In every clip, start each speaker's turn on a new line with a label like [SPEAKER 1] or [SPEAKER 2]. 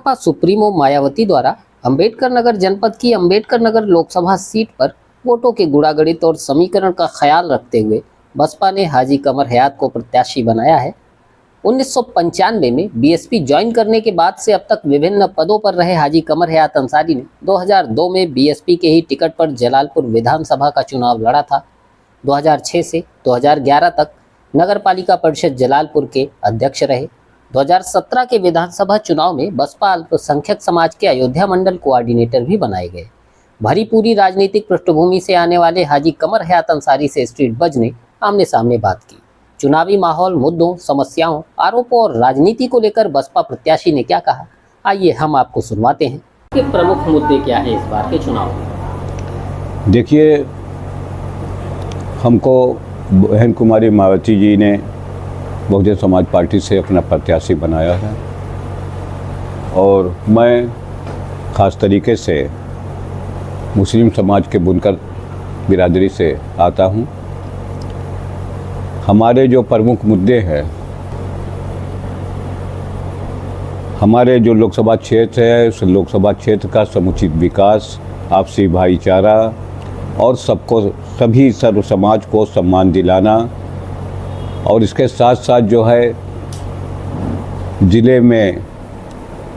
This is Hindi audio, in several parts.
[SPEAKER 1] सपा सुप्रीमो मायावती द्वारा अंबेडकर नगर जनपद की अंबेडकर नगर लोकसभा सीट पर वोटों के गुणागणित और समीकरण का ख्याल रखते हुए बसपा ने हाजी कमर हयात को प्रत्याशी बनाया है। 1995 में बीएसपी ज्वाइन करने के बाद से अब तक विभिन्न पदों पर रहे हाजी कमर हयात अंसारी ने 2002 में बीएसपी के ही टिकट पर जलालपुर विधानसभा का चुनाव लड़ा था। 2006 से 2011 तक नगर पालिका परिषद जलालपुर के अध्यक्ष रहे। 2017 के विधानसभा चुनाव में बसपा अल्पसंख्यक समाज के अयोध्या मंडल कोऑर्डिनेटर भी बनाए गए। भरी पूरी राजनीतिक पृष्ठभूमि से आने वाले हाजी कमर हयात अंसारी से स्ट्रीट बज ने आमने सामने बात की। चुनावी माहौल, मुद्दों, समस्याओं, आरोपों और राजनीति को लेकर बसपा प्रत्याशी ने क्या कहा, आइए हम आपको सुनवाते हैं कि प्रमुख मुद्दे क्या हैं इस बार के चुनाव में।
[SPEAKER 2] देखिए, हमको बहन कुमारी मायावती जी ने बहुजन समाज पार्टी से अपना प्रत्याशी बनाया है और मैं ख़ास तरीके से मुस्लिम समाज के बुनकर बिरादरी से आता हूँ। हमारे जो प्रमुख मुद्दे हैं, हमारे जो लोकसभा क्षेत्र है उस लोकसभा क्षेत्र का समुचित विकास, आपसी भाईचारा और सभी सर्व समाज को सम्मान दिलाना और इसके साथ साथ जो है ज़िले में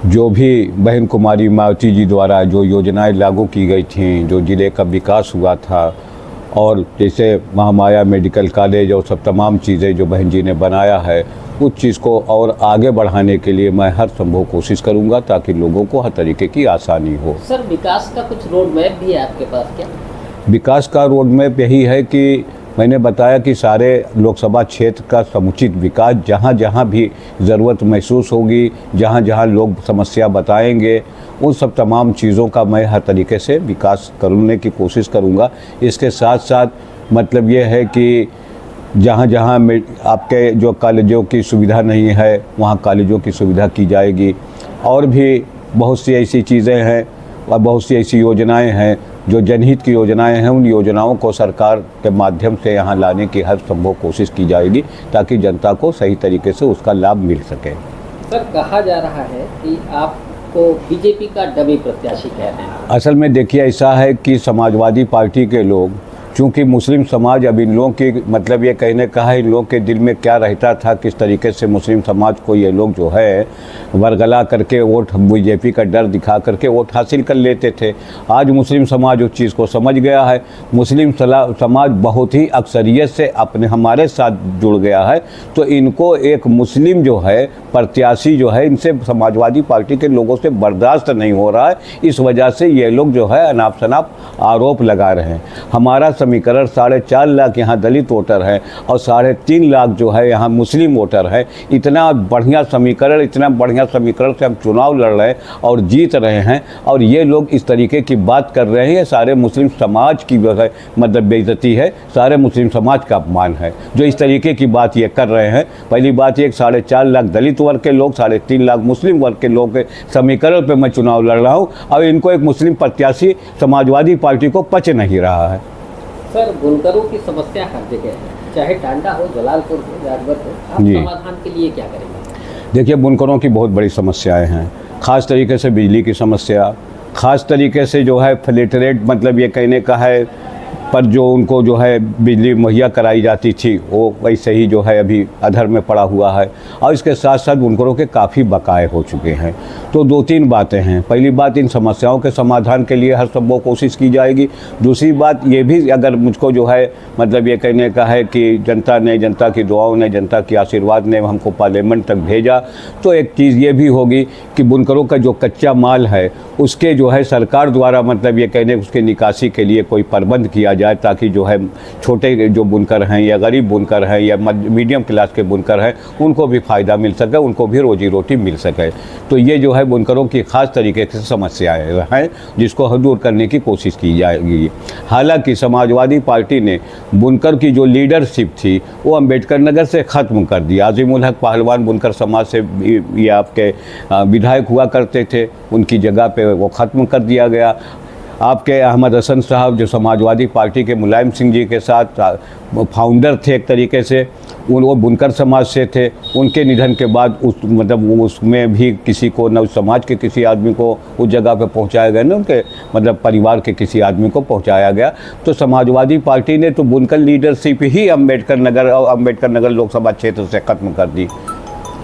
[SPEAKER 2] जो भी बहन कुमारी मायावती जी द्वारा जो योजनाएं लागू की गई थीं, जो ज़िले का विकास हुआ था और जैसे महामाया मेडिकल कॉलेज और सब तमाम चीज़ें जो बहन जी ने बनाया है, उस चीज़ को और आगे बढ़ाने के लिए मैं हर संभव कोशिश करूंगा ताकि लोगों को हर तरीके की आसानी हो।
[SPEAKER 1] सर, विकास का कुछ रोड मैप भी है आपके पास क्या?
[SPEAKER 2] विकास का रोड मैप यही है कि मैंने बताया कि सारे लोकसभा क्षेत्र का समुचित विकास, जहाँ जहाँ भी ज़रूरत महसूस होगी, जहाँ जहाँ लोग समस्या बताएंगे, उन सब तमाम चीज़ों का मैं हर तरीके से विकास करने की कोशिश करूँगा। इसके साथ साथ मतलब ये है कि जहाँ जहाँ आपके जो कॉलेजों की सुविधा नहीं है वहाँ कॉलेजों की सुविधा की जाएगी और भी बहुत सी ऐसी चीज़ें हैं और बहुत सी ऐसी योजनाएं हैं जो जनहित की योजनाएं हैं। उन योजनाओं को सरकार के माध्यम से यहाँ लाने की हर संभव कोशिश की जाएगी ताकि जनता को सही तरीके से उसका लाभ मिल सके।
[SPEAKER 1] सर, कहा जा रहा है कि आपको बीजेपी का डमी प्रत्याशी कहते हैं।
[SPEAKER 2] असल में देखिए, ऐसा है कि समाजवादी पार्टी के लोग, चूँकि मुस्लिम समाज, अब इन लोगों की मतलब ये कहने का है इन लोगों के दिल में क्या रहता था, किस तरीके से मुस्लिम समाज को ये लोग जो है वरगला करके वोट, बीजेपी का डर दिखा करके वोट हासिल कर लेते थे। आज मुस्लिम समाज उस चीज़ को समझ गया है। मुस्लिम समाज बहुत ही अक्सरियत से हमारे साथ जुड़ गया है, तो इनको एक मुस्लिम जो है प्रत्याशी जो है इनसे समाजवादी पार्टी के लोगों से बर्दाश्त नहीं हो रहा है। इस वजह से ये लोग जो है अनाप शनाप आरोप लगा रहे हैं। हमारा समीकरण 4.5 लाख यहाँ दलित वोटर हैं और 3.5 लाख जो है यहाँ मुस्लिम वोटर हैं। इतना बढ़िया समीकरण से हम चुनाव लड़ रहे हैं और जीत रहे हैं और ये लोग इस तरीके की बात कर रहे हैं। ये सारे मुस्लिम समाज की जो है मतलब बेइज्जती है, सारे मुस्लिम समाज का अपमान है जो इस तरीके की बात ये कर रहे हैं। पहली बात ये 4.5 लाख दलित वर्ग के लोग, 3.5 लाख मुस्लिम वर्ग के लोग के समीकरण पर मैं चुनाव लड़ रहा हूँ और इनको एक मुस्लिम प्रत्याशी समाजवादी पार्टी को पच नहीं रहा है।
[SPEAKER 1] सर, बुनकरों की समस्या हर जगह है, चाहे टांडा हो, जलालपुर हो, राजगढ़ हो, आप समाधान के लिए क्या करेंगे?
[SPEAKER 2] देखिए, बुनकरों की बहुत बड़ी समस्याएं हैं, ख़ास तरीके से बिजली की समस्या, ख़ास तरीके से जो है फ्लैट रेट, मतलब ये कहने का है पर जो उनको जो है बिजली मुहैया कराई जाती थी वो वैसे ही जो है अभी अधर में पड़ा हुआ है और इसके साथ साथ बुनकरों के काफ़ी बकाए हो चुके हैं। तो 2-3 बातें हैं। पहली बात, इन समस्याओं के समाधान के लिए हर संभव कोशिश की जाएगी। दूसरी बात ये भी, अगर मुझको जो है मतलब ये कहने का है कि जनता की दुआओं ने, जनता के आशीर्वाद ने हमको पार्लियामेंट तक भेजा, तो एक चीज़ ये भी होगी कि बुनकरों का जो कच्चा माल है उसके जो है सरकार द्वारा मतलब ये कहने उसके निकासी के लिए कोई प्रबंध किया जाए ताकि जो है छोटे जो बुनकर हैं या गरीब बुनकर हैं या मीडियम क्लास के बुनकर हैं उनको भी फ़ायदा मिल सके, उनको भी रोजी रोटी मिल सके। तो ये जो है बुनकरों की ख़ास तरीके से समस्याएं हैं जिसको दूर करने की कोशिश की जाएगी। हालांकि समाजवादी पार्टी ने बुनकर की जो लीडरशिप थी वो अम्बेडकर नगर से ख़त्म कर दी। आज़िमुल हक पहलवान बुनकर समाज से ये आपके विधायक हुआ करते थे, उनकी जगह पे वो ख़त्म कर दिया गया। आपके अहमद हसन साहब जो समाजवादी पार्टी के मुलायम सिंह जी के साथ फाउंडर थे एक तरीके से, वो बुनकर समाज से थे। उनके निधन के बाद उसमें भी किसी को न उस समाज के किसी आदमी को उस जगह पे पहुंचाया गया, न उनके परिवार के किसी आदमी को पहुंचाया गया। तो समाजवादी पार्टी ने तो बुनकर लीडरशिप ही अम्बेडकर नगर लोकसभा क्षेत्र से ख़त्म कर दी।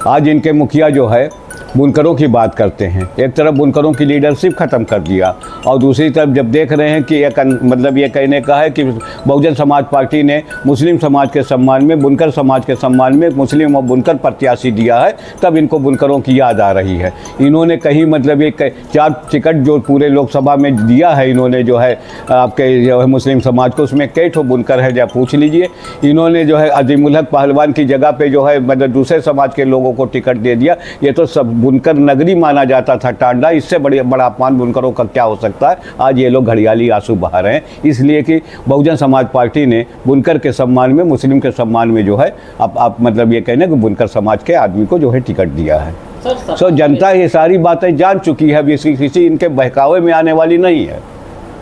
[SPEAKER 2] आज इनके मुखिया जो है बुनकरों की बात करते हैं। एक तरफ बुनकरों की लीडरशिप ख़त्म कर दिया और दूसरी तरफ जब देख रहे हैं कि ये कहने का है कि बहुजन समाज पार्टी ने मुस्लिम समाज के सम्मान में, बुनकर समाज के सम्मान में मुस्लिम और बुनकर प्रत्याशी दिया है, तब इनको बुनकरों की याद आ रही है। इन्होंने कहीं ये 4 टिकट जो पूरे लोकसभा में दिया है, इन्होंने जो है आपके जो है मुस्लिम समाज को, उसमें कई ठो बुनकर है, जब पूछ लीजिए। इन्होंने जो है अजीमुल हक पहलवान की जगह पे जो है दूसरे समाज के लोगों को टिकट दे दिया। ये तो सब बुनकर नगरी माना जाता था टांडा, इससे बड़ा अपमान बुनकरों का क्या हो सकता है। आज ये लोग घड़ियाली आंसू बहा रहे हैं, इसलिए कि बहुजन समाज पार्टी ने बुनकर के सम्मान में, मुस्लिम के सम्मान में जो है आप ये कहने कि बुनकर समाज के आदमी को जो है टिकट दिया है। सो जनता ये सारी बातें जान चुकी है, अभी किसी इनके बहकावे में आने वाली नहीं है।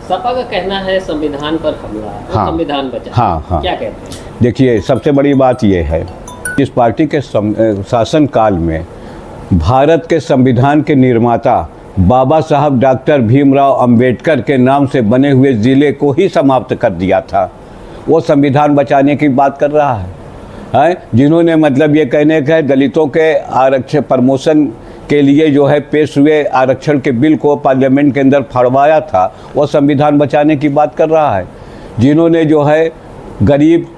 [SPEAKER 1] सपा का कहना है संविधान पर हमला,
[SPEAKER 2] हाँ,
[SPEAKER 1] संविधान बचा।
[SPEAKER 2] हाँ।
[SPEAKER 1] क्या कहते हैं?
[SPEAKER 2] देखिए, सबसे बड़ी बात यह है, इस पार्टी के शासन काल में भारत के संविधान के निर्माता बाबा साहब डॉक्टर भीमराव अंबेडकर के नाम से बने हुए ज़िले को ही समाप्त कर दिया था। वो संविधान बचाने की बात कर रहा है, जिन्होंने ये कहने का है दलितों के आरक्षण प्रमोशन के लिए जो है पेश हुए आरक्षण के बिल को पार्लियामेंट के अंदर फड़वाया था, वो संविधान बचाने की बात कर रहा है। जिन्होंने जो है गरीब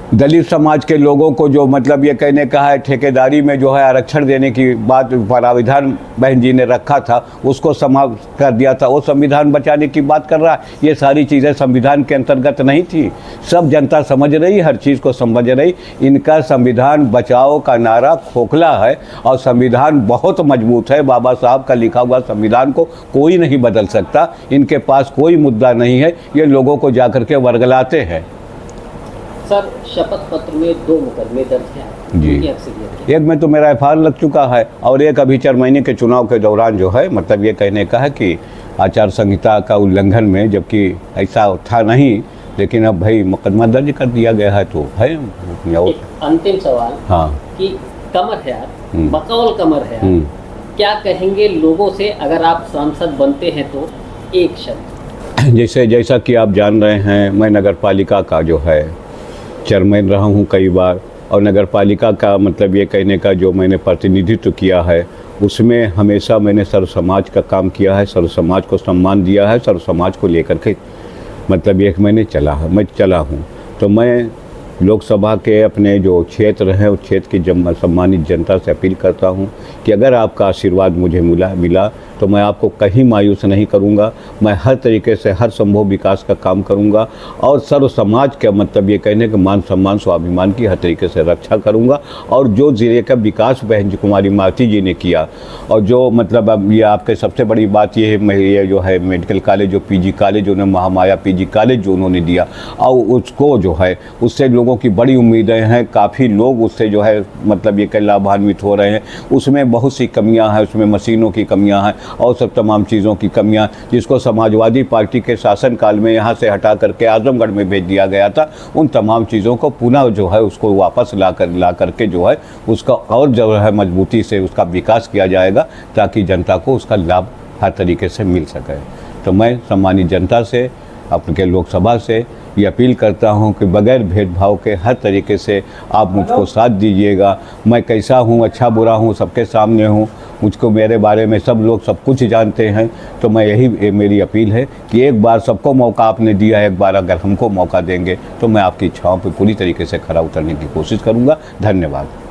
[SPEAKER 2] दलित समाज के लोगों को जो ये कहने का है ठेकेदारी में जो है आरक्षण देने की बात प्राविधान बहन जी ने रखा था, उसको समाप्त कर दिया था, वो संविधान बचाने की बात कर रहा है। ये सारी चीज़ें संविधान के अंतर्गत नहीं थी। सब जनता समझ रही, हर चीज़ को समझ रही। इनका संविधान बचाओ का नारा खोखला है और संविधान बहुत मजबूत है। बाबा साहब का लिखा हुआ संविधान को कोई नहीं बदल सकता। इनके पास कोई मुद्दा नहीं है, ये लोगों को जाकर के वर्गलाते हैं।
[SPEAKER 1] सर, शपथ पत्र में 2 मुकदमे दर्ज हैं
[SPEAKER 2] जी। एक में तो मेरा FIR लग चुका है और एक अभी 4 महीने के चुनाव के दौरान जो है ये कहने का है कि आचार संहिता का उल्लंघन में, जबकि ऐसा था नहीं, लेकिन अब भाई मुकदमा दर्ज कर दिया गया है तो है।
[SPEAKER 1] एक अंतिम सवाल, हाँ, कि कमर हयात, बकौल कमर हयात, क्या कहेंगे लोगों से अगर आप सांसद बनते हैं तो? एक शब्द।
[SPEAKER 2] जैसा कि आप जान रहे हैं, मैं नगर पालिका का जो है चेयरमैन रहा हूँ कई बार, और नगर पालिका का ये कहने का जो मैंने प्रतिनिधित्व किया है, उसमें हमेशा मैंने सर्व समाज का काम किया है, सर्व समाज को सम्मान दिया है, सर्व समाज को लेकर के मैं चला हूँ। तो मैं लोकसभा के अपने जो क्षेत्र हैं उस क्षेत्र की सम्मानित जनता से अपील करता हूं कि अगर आपका आशीर्वाद मुझे मिला तो मैं आपको कहीं मायूस नहीं करूंगा। मैं हर तरीके से हर संभव विकास का काम करूंगा और सर्व समाज का ये कहने के मान सम्मान स्वाभिमान की हर तरीके से रक्षा करूंगा। और जो ज़िले का विकास बहन कुमारी माती जी ने किया, और जो अब ये आपके सबसे बड़ी बात ये है, ये जो है मेडिकल कॉलेज, जो PG कॉलेज उन्होंने महामाया PG कॉलेज जो उन्होंने दिया, और उसको जो है उससे लोगों की बड़ी उम्मीदें हैं। काफ़ी लोग उससे जो है ये कई लाभान्वित हो रहे हैं। उसमें बहुत सी कमियां हैं, उसमें मशीनों की कमियां हैं और सब तमाम चीज़ों की कमियां, जिसको समाजवादी पार्टी के शासनकाल में यहाँ से हटा करके आजमगढ़ में भेज दिया गया था। उन तमाम चीज़ों को पुनः जो है उसको वापस ला करके जो है उसका और जो है मजबूती से उसका विकास किया जाएगा, ताकि जनता को उसका लाभ हर तरीके से मिल सके। तो मैं सम्मानित जनता से, अपने लोकसभा से ये अपील करता हूं कि बगैर भेदभाव के हर तरीके से आप मुझको साथ दीजिएगा। मैं कैसा हूं, अच्छा बुरा हूं, सबके सामने हूं। मुझको मेरे बारे में सब लोग सब कुछ जानते हैं। तो मैं यही मेरी अपील है कि एक बार सबको मौका आपने दिया है, एक बार अगर हमको मौका देंगे तो मैं आपकी इच्छाओं पर पूरी तरीके से खरा उतरने की कोशिश करूँगा। धन्यवाद।